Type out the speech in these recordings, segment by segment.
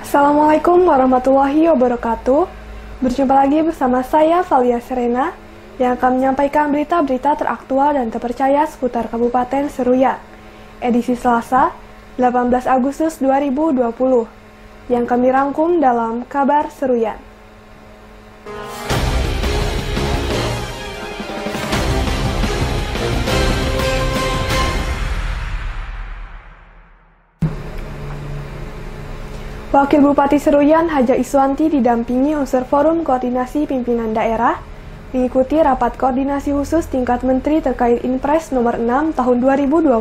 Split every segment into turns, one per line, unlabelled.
Assalamualaikum warahmatullahi wabarakatuh. Berjumpa lagi bersama saya Valia Serena yang akan menyampaikan berita-berita teraktual dan terpercaya seputar Kabupaten Seruyan. Edisi Selasa, 18 Agustus 2020 yang kami rangkum dalam Kabar Seruyan. Wakil Bupati Seruyan Haja Iswanti didampingi unsur Forum Koordinasi Pimpinan Daerah mengikuti rapat koordinasi khusus tingkat menteri terkait Inpres nomor 6 tahun 2020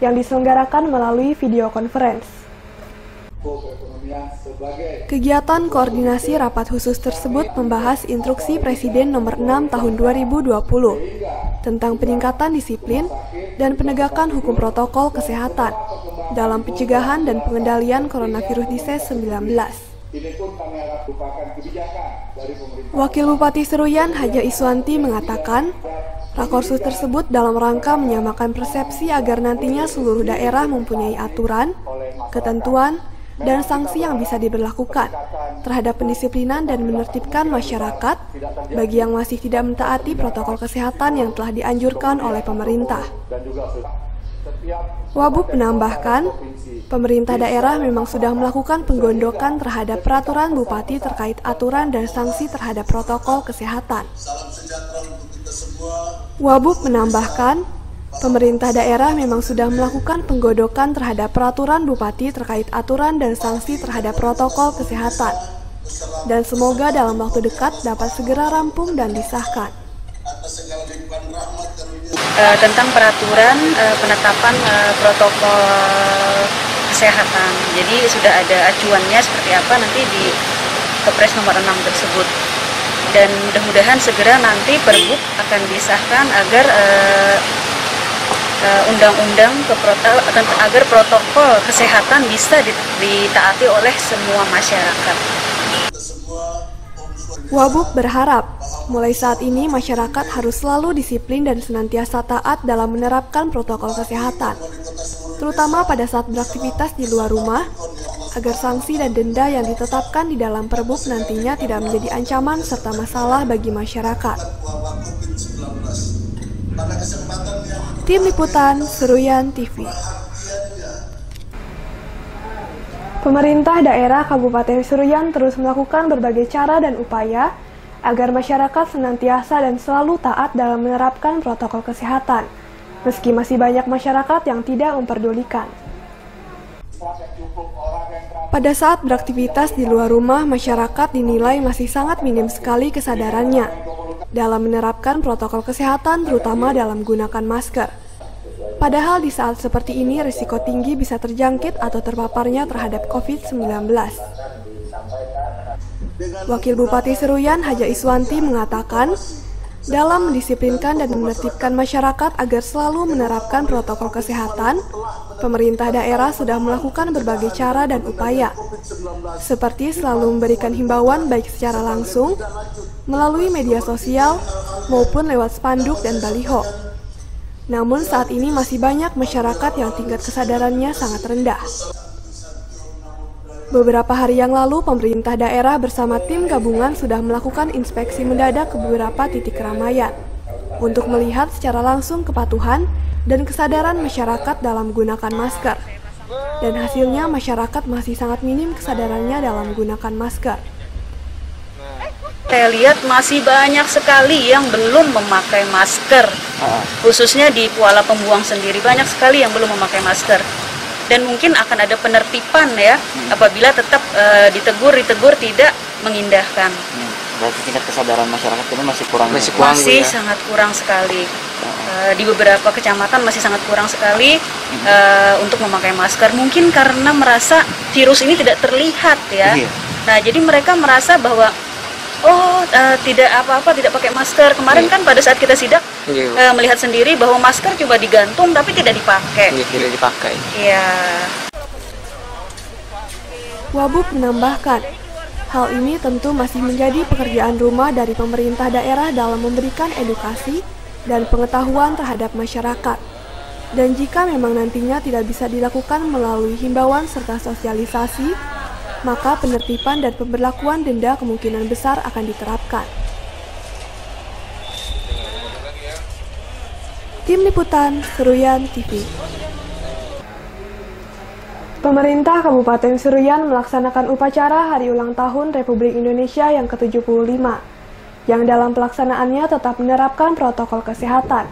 yang diselenggarakan melalui video conference. Kegiatan koordinasi rapat khusus tersebut membahas instruksi Presiden nomor 6 tahun 2020 tentang peningkatan disiplin dan penegakan hukum protokol kesehatan dalam pencegahan dan pengendalian coronavirus disease-19. Wakil Bupati Seruyan Haja Iswanti mengatakan, rakorsus tersebut dalam rangka menyamakan persepsi agar nantinya seluruh daerah mempunyai aturan, ketentuan, dan sanksi yang bisa diberlakukan terhadap pendisiplinan dan menertibkan masyarakat bagi yang masih tidak mentaati protokol kesehatan yang telah dianjurkan oleh pemerintah. Wabub menambahkan, pemerintah daerah memang sudah melakukan penggondokan terhadap peraturan bupati terkait aturan dan sanksi terhadap protokol kesehatan. Wabub menambahkan, pemerintah daerah memang sudah melakukan penggodokan terhadap peraturan bupati terkait aturan dan sanksi terhadap protokol kesehatan. Dan semoga dalam waktu dekat dapat segera rampung dan disahkan.
Tentang peraturan penetapan protokol kesehatan. Jadi sudah ada acuannya seperti apa nanti di Kepres nomor 6 tersebut. Dan mudah-mudahan segera nanti Pergub akan disahkan agar undang-undang agar protokol kesehatan bisa ditaati oleh semua masyarakat.
Wabub berharap, mulai saat ini masyarakat harus selalu disiplin dan senantiasa taat dalam menerapkan protokol kesehatan, terutama pada saat beraktivitas di luar rumah, agar sanksi dan denda yang ditetapkan di dalam Pergub nantinya tidak menjadi ancaman serta masalah bagi masyarakat. Tim Liputan Seruyan TV. Pemerintah daerah Kabupaten Seruyan terus melakukan berbagai cara dan upaya agar masyarakat senantiasa dan selalu taat dalam menerapkan protokol kesehatan, meski masih banyak masyarakat yang tidak memperdulikan. Pada saat beraktivitas di luar rumah, masyarakat dinilai masih sangat minim sekali kesadarannya dalam menerapkan protokol kesehatan, terutama dalam menggunakan masker. Padahal di saat seperti ini risiko tinggi bisa terjangkit atau terpaparnya terhadap COVID-19. Wakil Bupati Seruyan Haja Iswanti mengatakan, dalam mendisiplinkan dan menertibkan masyarakat agar selalu menerapkan protokol kesehatan, pemerintah daerah sudah melakukan berbagai cara dan upaya, seperti selalu memberikan himbauan baik secara langsung, melalui media sosial, maupun lewat spanduk dan baliho. Namun saat ini masih banyak masyarakat yang tingkat kesadarannya sangat rendah. Beberapa hari yang lalu, pemerintah daerah bersama tim gabungan sudah melakukan inspeksi mendadak ke beberapa titik keramaian untuk melihat secara langsung kepatuhan dan kesadaran masyarakat dalam menggunakan masker. Dan hasilnya masyarakat masih sangat minim kesadarannya dalam menggunakan masker.
Saya lihat masih banyak sekali yang belum memakai masker, khususnya di Kuala Pembuang sendiri banyak sekali yang belum memakai masker. Dan mungkin akan ada penertiban ya, apabila tetap ditegur tidak mengindahkan.
Berarti tingkat kesadaran masyarakat ini masih kurang.
Masih sangat kurang sekali. Di beberapa kecamatan masih sangat kurang sekali untuk memakai masker. Mungkin karena merasa virus ini tidak terlihat ya. Nah, jadi mereka merasa bahwa tidak apa-apa, tidak pakai masker. Kemarin kan pada saat kita sidak melihat sendiri bahwa masker coba digantung tapi tidak dipakai.
Tidak dipakai.
Iya.
Wabub menambahkan, hal ini tentu masih menjadi pekerjaan rumah dari pemerintah daerah dalam memberikan edukasi dan pengetahuan terhadap masyarakat. Dan jika memang nantinya tidak bisa dilakukan melalui himbauan serta sosialisasi, maka penertiban dan pemberlakuan denda kemungkinan besar akan diterapkan. Tim Liputan Seruyan TV. Pemerintah Kabupaten Seruyan melaksanakan upacara Hari Ulang Tahun Republik Indonesia yang ke-75, yang dalam pelaksanaannya tetap menerapkan protokol kesehatan,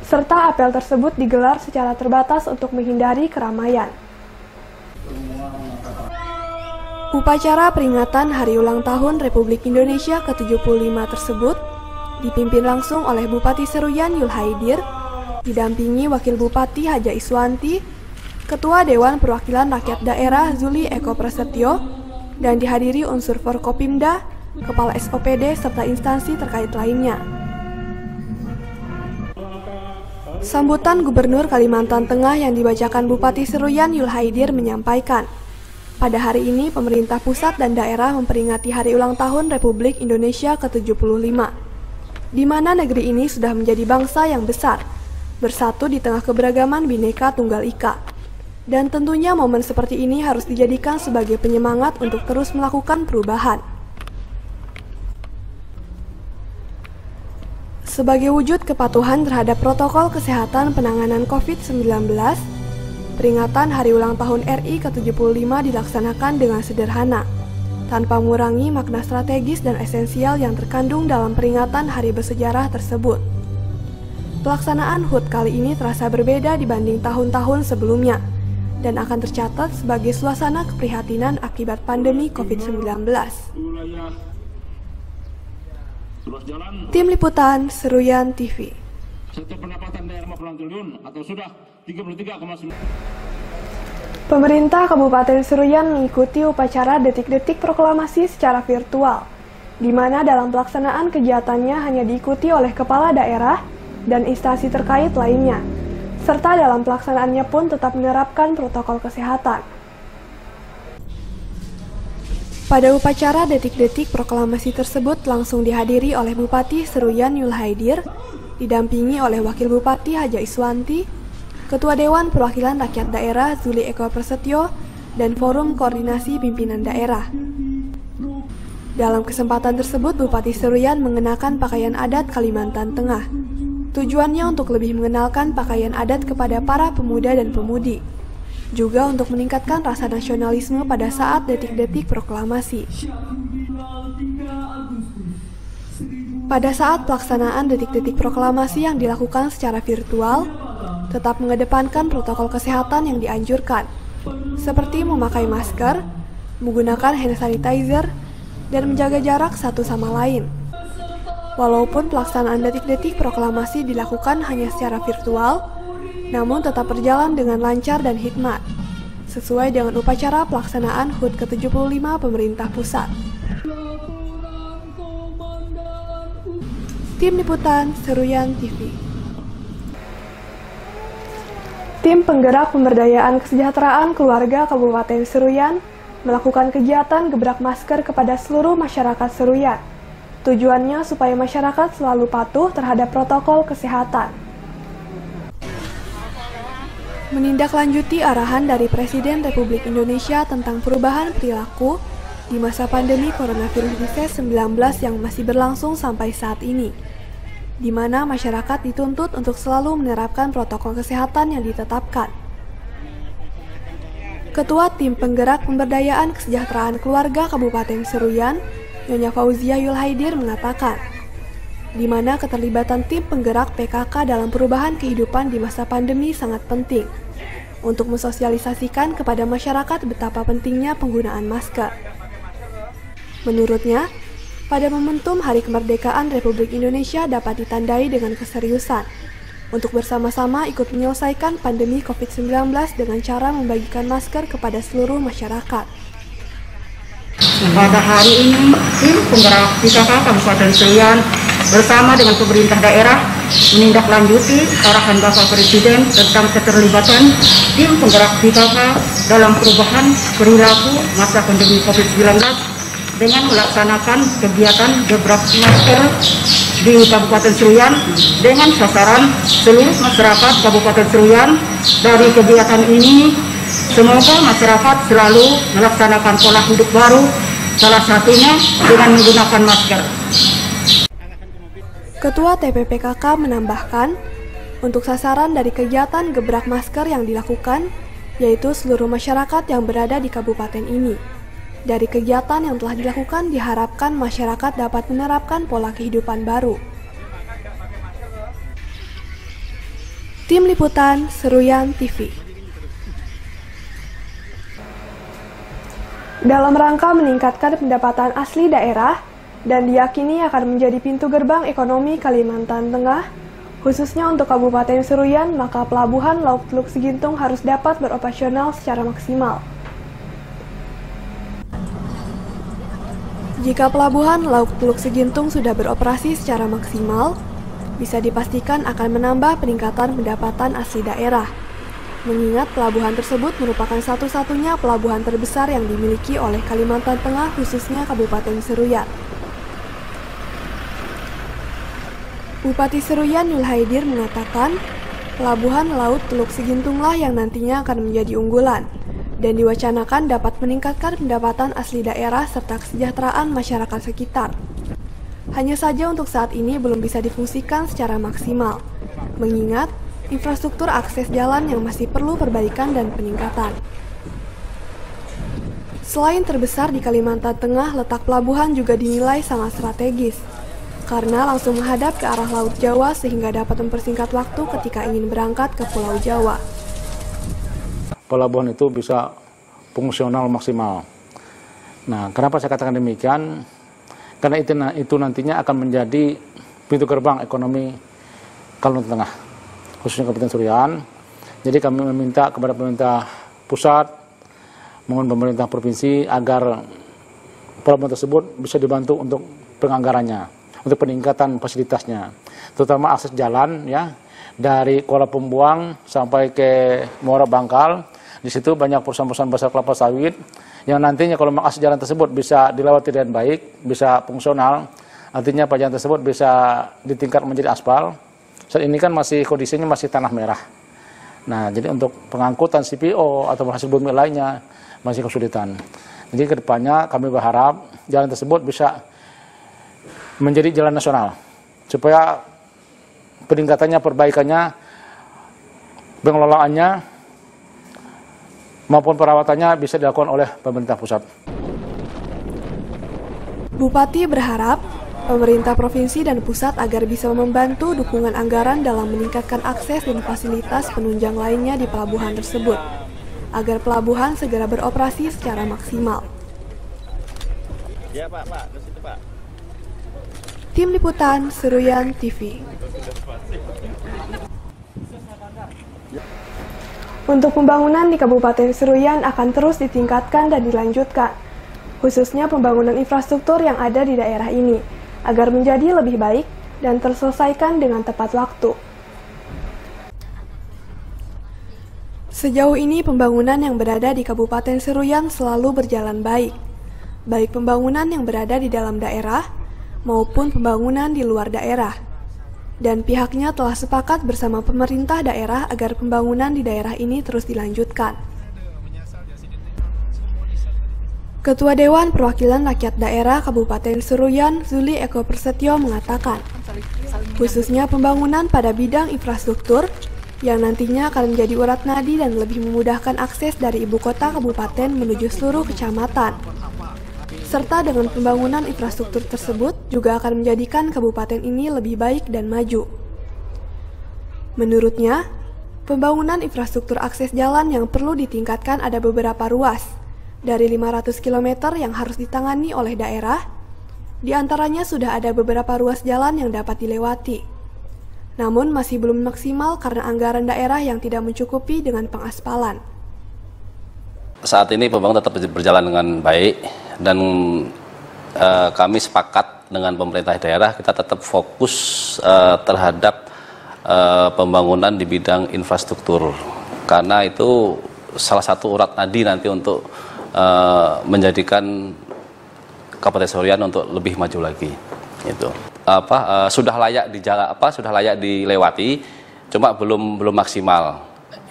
serta apel tersebut digelar secara terbatas untuk menghindari keramaian. Upacara peringatan Hari Ulang Tahun Republik Indonesia ke-75 tersebut dipimpin langsung oleh Bupati Seruyan Yul Haidir, didampingi Wakil Bupati Haja Iswanti, Ketua Dewan Perwakilan Rakyat Daerah Zuli Eko Prasetyo, dan dihadiri unsur Forkopimda, Kepala SOPD, serta instansi terkait lainnya. Sambutan Gubernur Kalimantan Tengah yang dibacakan Bupati Seruyan Yul Haidir menyampaikan, pada hari ini pemerintah pusat dan daerah memperingati Hari Ulang Tahun Republik Indonesia ke-75, di mana negeri ini sudah menjadi bangsa yang besar, bersatu di tengah keberagaman Bhinneka Tunggal Ika. Dan tentunya momen seperti ini harus dijadikan sebagai penyemangat untuk terus melakukan perubahan. Sebagai wujud kepatuhan terhadap protokol kesehatan penanganan COVID-19, peringatan Hari Ulang Tahun RI ke-75 dilaksanakan dengan sederhana, tanpa mengurangi makna strategis dan esensial yang terkandung dalam peringatan hari bersejarah tersebut. Pelaksanaan HUT kali ini terasa berbeda dibanding tahun-tahun sebelumnya, dan akan tercatat sebagai suasana keprihatinan akibat pandemi COVID-19. Tim Liputan Seruyan TV. Pemerintah Kabupaten Seruyan mengikuti upacara detik-detik proklamasi secara virtual, di mana dalam pelaksanaan kegiatannya hanya diikuti oleh kepala daerah dan instansi terkait lainnya, serta dalam pelaksanaannya pun tetap menerapkan protokol kesehatan. Pada upacara detik-detik proklamasi tersebut langsung dihadiri oleh Bupati Seruyan Yul Haidir, didampingi oleh Wakil Bupati Haja Iswanti, Ketua Dewan Perwakilan Rakyat Daerah Zuli Eko Prasetyo, dan Forum Koordinasi Pimpinan Daerah. Dalam kesempatan tersebut, Bupati Seruyan mengenakan pakaian adat Kalimantan Tengah. Tujuannya untuk lebih mengenalkan pakaian adat kepada para pemuda dan pemudi, juga untuk meningkatkan rasa nasionalisme pada saat detik-detik proklamasi. Pada saat pelaksanaan detik-detik proklamasi yang dilakukan secara virtual, tetap mengedepankan protokol kesehatan yang dianjurkan, seperti memakai masker, menggunakan hand sanitizer, dan menjaga jarak satu sama lain. Walaupun pelaksanaan detik-detik proklamasi dilakukan hanya secara virtual, namun tetap berjalan dengan lancar dan hikmat, sesuai dengan upacara pelaksanaan HUT ke-75 pemerintah pusat. Tim Liputan Seruyan TV. Tim Penggerak Pemberdayaan Kesejahteraan Keluarga Kabupaten Seruyan melakukan kegiatan gebrak masker kepada seluruh masyarakat Seruyan. Tujuannya supaya masyarakat selalu patuh terhadap protokol kesehatan. Menindaklanjuti arahan dari Presiden Republik Indonesia tentang perubahan perilaku di masa pandemi coronavirus 19 yang masih berlangsung sampai saat ini, di mana masyarakat dituntut untuk selalu menerapkan protokol kesehatan yang ditetapkan. Ketua Tim Penggerak Pemberdayaan Kesejahteraan Keluarga Kabupaten Seruyan, Nyonya Fauzia Yul Haidir mengatakan, di mana keterlibatan tim penggerak PKK dalam perubahan kehidupan di masa pandemi sangat penting untuk mensosialisasikan kepada masyarakat betapa pentingnya penggunaan masker. Menurutnya, pada momentum Hari Kemerdekaan Republik Indonesia dapat ditandai dengan keseriusan untuk bersama-sama ikut menyelesaikan pandemi COVID-19 dengan cara membagikan masker kepada seluruh masyarakat.
Pada hari ini, tim penggerak PKK Kabupaten Seruyan bersama dengan pemerintah daerah menindaklanjuti arahan Bapak Presiden tentang keterlibatan tim penggerak PKK dalam perubahan perilaku masa pandemi COVID-19 dengan melaksanakan kegiatan gebrak masker di Kabupaten Seruyan dengan sasaran seluruh masyarakat Kabupaten Seruyan. Dari kegiatan ini Semoga masyarakat selalu melaksanakan pola hidup baru, salah satunya dengan menggunakan masker.
Ketua TPPKK menambahkan, untuk sasaran dari kegiatan gebrak masker yang dilakukan, yaitu seluruh masyarakat yang berada di kabupaten ini. Dari kegiatan yang telah dilakukan diharapkan masyarakat dapat menerapkan pola kehidupan baru. Tim Liputan Seruyan TV. Dalam rangka meningkatkan pendapatan asli daerah dan diyakini akan menjadi pintu gerbang ekonomi Kalimantan Tengah, khususnya untuk Kabupaten Seruyan, maka Pelabuhan Laut Teluk Sigintung harus dapat beroperasional secara maksimal. Jika Pelabuhan Laut Teluk Sigintung sudah beroperasi secara maksimal, bisa dipastikan akan menambah peningkatan pendapatan asli daerah. Mengingat pelabuhan tersebut merupakan satu-satunya pelabuhan terbesar yang dimiliki oleh Kalimantan Tengah, khususnya Kabupaten Seruyan. Bupati Seruyan Yul Haidir mengatakan, Pelabuhan Laut Teluk Sigintunglah yang nantinya akan menjadi unggulan dan diwacanakan dapat meningkatkan pendapatan asli daerah serta kesejahteraan masyarakat sekitar. Hanya saja untuk saat ini belum bisa difungsikan secara maksimal, mengingat infrastruktur akses jalan yang masih perlu perbaikan dan peningkatan. Selain terbesar di Kalimantan Tengah, letak pelabuhan juga dinilai sangat strategis, karena langsung menghadap ke arah Laut Jawa sehingga dapat mempersingkat waktu ketika ingin berangkat ke Pulau Jawa.
Pelabuhan itu bisa fungsional maksimal. Nah, kenapa saya katakan demikian? Karena itu nantinya akan menjadi pintu gerbang ekonomi Kalimantan Tengah, khususnya Kabupaten Seruyan. Jadi kami meminta kepada pemerintah pusat, mohon pemerintah provinsi agar pelabuhan tersebut bisa dibantu untuk penganggarannya, untuk peningkatan fasilitasnya, terutama akses jalan ya dari Kuala Pembuang sampai ke Muara Bangkal. Di situ banyak perusahaan-perusahaan besar kelapa sawit yang nantinya kalau akses jalan tersebut bisa dilewati dengan baik, bisa fungsional, artinya jalan tersebut bisa ditingkat menjadi aspal. Saat ini kan masih kondisinya masih tanah merah. Nah, jadi untuk pengangkutan CPO atau hasil bumi lainnya masih kesulitan. Jadi kedepannya kami berharap jalan tersebut bisa menjadi jalan nasional, supaya peningkatannya, perbaikannya, pengelolaannya, maupun perawatannya bisa dilakukan oleh pemerintah pusat.
Bupati berharap pemerintah provinsi dan pusat agar bisa membantu dukungan anggaran dalam meningkatkan akses dan fasilitas penunjang lainnya di pelabuhan tersebut, agar pelabuhan segera beroperasi secara maksimal.
Ya, Pak, ke situ, Pak.
Tim Liputan Seruyan TV. Untuk pembangunan di Kabupaten Seruyan akan terus ditingkatkan dan dilanjutkan, khususnya pembangunan infrastruktur yang ada di daerah ini, agar menjadi lebih baik dan terselesaikan dengan tepat waktu. Sejauh ini pembangunan yang berada di Kabupaten Seruyan selalu berjalan baik, baik pembangunan yang berada di dalam daerah maupun pembangunan di luar daerah. Dan pihaknya telah sepakat bersama pemerintah daerah agar pembangunan di daerah ini terus dilanjutkan. Ketua Dewan Perwakilan Rakyat Daerah Kabupaten Seruyan, Zuli Eko Persetio mengatakan, khususnya pembangunan pada bidang infrastruktur yang nantinya akan menjadi urat nadi dan lebih memudahkan akses dari ibu kota kabupaten menuju seluruh kecamatan. Serta dengan pembangunan infrastruktur tersebut juga akan menjadikan kabupaten ini lebih baik dan maju. Menurutnya, pembangunan infrastruktur akses jalan yang perlu ditingkatkan ada beberapa ruas, dari 500 km yang harus ditangani oleh daerah, di antaranya sudah ada beberapa ruas jalan yang dapat dilewati. Namun masih belum maksimal karena anggaran daerah yang tidak mencukupi dengan pengaspalan.
Saat ini pembangunan tetap berjalan dengan baik dan kami sepakat dengan pemerintah daerah kita tetap fokus terhadap pembangunan di bidang infrastruktur, karena itu salah satu urat nadi nanti untuk menjadikan Kabupaten Seruyan untuk lebih maju lagi. Itu sudah layak dilewati, cuma belum maksimal.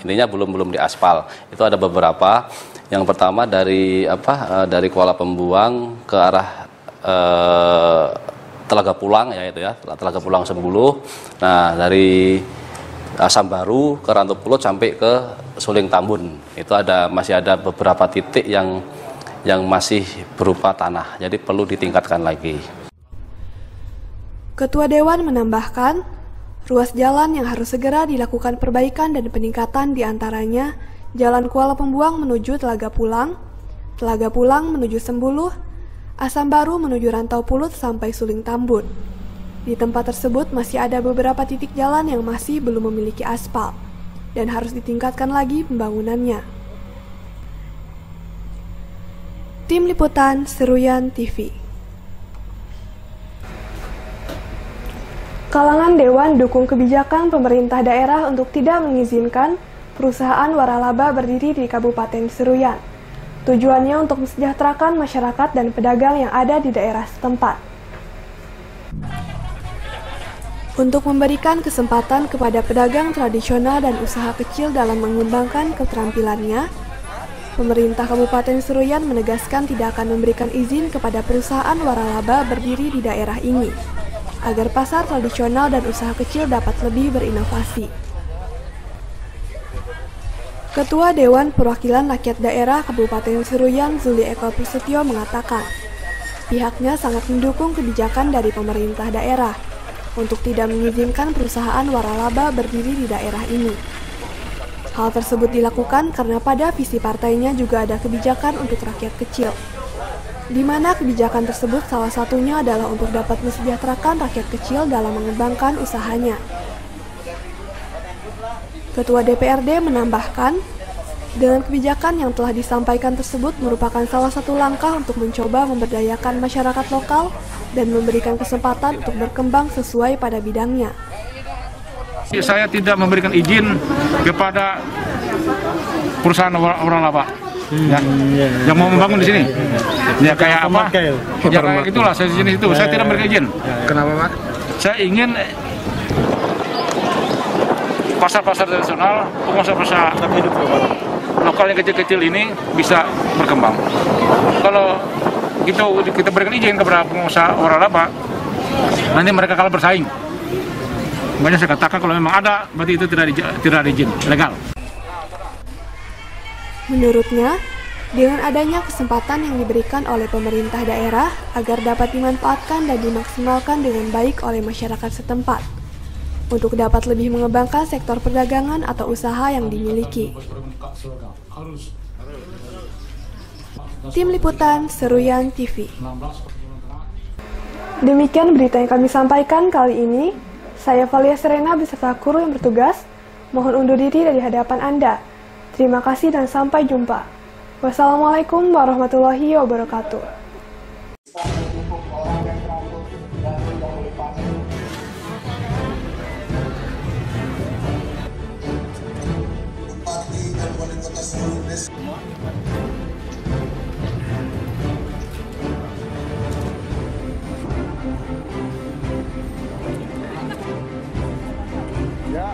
intinya belum diaspal. Itu ada beberapa. Yang pertama dari dari Kuala Pembuang ke arah Telaga Pulang ya itu ya, Telaga Pulang 10. Nah, dari Sambaru ke Rantau Pulut sampai ke Suling Tambun. Itu masih ada beberapa titik yang masih berupa tanah. Jadi perlu ditingkatkan lagi.
Ketua Dewan menambahkan, ruas jalan yang harus segera dilakukan perbaikan dan peningkatan diantaranya Jalan Kuala Pembuang menuju Telaga Pulang menuju Sembuluh, Asam Baru menuju Rantau Pulut sampai Suling Tambun. Di tempat tersebut masih ada beberapa titik jalan yang masih belum memiliki aspal dan harus ditingkatkan lagi pembangunannya. Tim Liputan Seruyan TV. Kalangan Dewan dukung kebijakan pemerintah daerah untuk tidak mengizinkan perusahaan waralaba berdiri di Kabupaten Seruyan. Tujuannya untuk mensejahterakan masyarakat dan pedagang yang ada di daerah setempat. Untuk memberikan kesempatan kepada pedagang tradisional dan usaha kecil dalam mengembangkan keterampilannya, pemerintah Kabupaten Seruyan menegaskan tidak akan memberikan izin kepada perusahaan waralaba berdiri di daerah ini, agar pasar tradisional dan usaha kecil dapat lebih berinovasi. Ketua Dewan Perwakilan Rakyat Daerah Kabupaten Seruyan Zuli Eko Prasetyo mengatakan, pihaknya sangat mendukung kebijakan dari pemerintah daerah untuk tidak mengizinkan perusahaan waralaba berdiri di daerah ini. Hal tersebut dilakukan karena pada visi partainya juga ada kebijakan untuk rakyat kecil, di mana kebijakan tersebut salah satunya adalah untuk dapat mensejahterakan rakyat kecil dalam mengembangkan usahanya. Ketua DPRD menambahkan, dengan kebijakan yang telah disampaikan tersebut merupakan salah satu langkah untuk mencoba memberdayakan masyarakat lokal dan memberikan kesempatan untuk berkembang sesuai pada bidangnya.
Saya tidak memberikan izin kepada perusahaan waralaba yang mau membangun di sini. Ya kayak apa? Ya kayak gitulah saya di sini itu. Saya tidak memberikan izin.
Kenapa, Pak?
Saya ingin pasar-pasar tradisional, pengusaha-pengusaha lokal yang kecil-kecil ini bisa berkembang. Kalau kita berikan izin kepada pengusaha waralaba, nanti mereka kalah bersaing. Makanya saya katakan kalau memang ada, berarti itu tidak ada izin legal.
Menurutnya, dengan adanya kesempatan yang diberikan oleh pemerintah daerah agar dapat dimanfaatkan dan dimaksimalkan dengan baik oleh masyarakat setempat, untuk dapat lebih mengembangkan sektor perdagangan atau usaha yang dimiliki. Tim Liputan Seruyan TV. Demikian berita yang kami sampaikan kali ini. Saya Valia Serena beserta kru yang bertugas mohon undur diri dari hadapan Anda. Terima kasih dan sampai jumpa. Wassalamualaikum warahmatullahi wabarakatuh. Ya.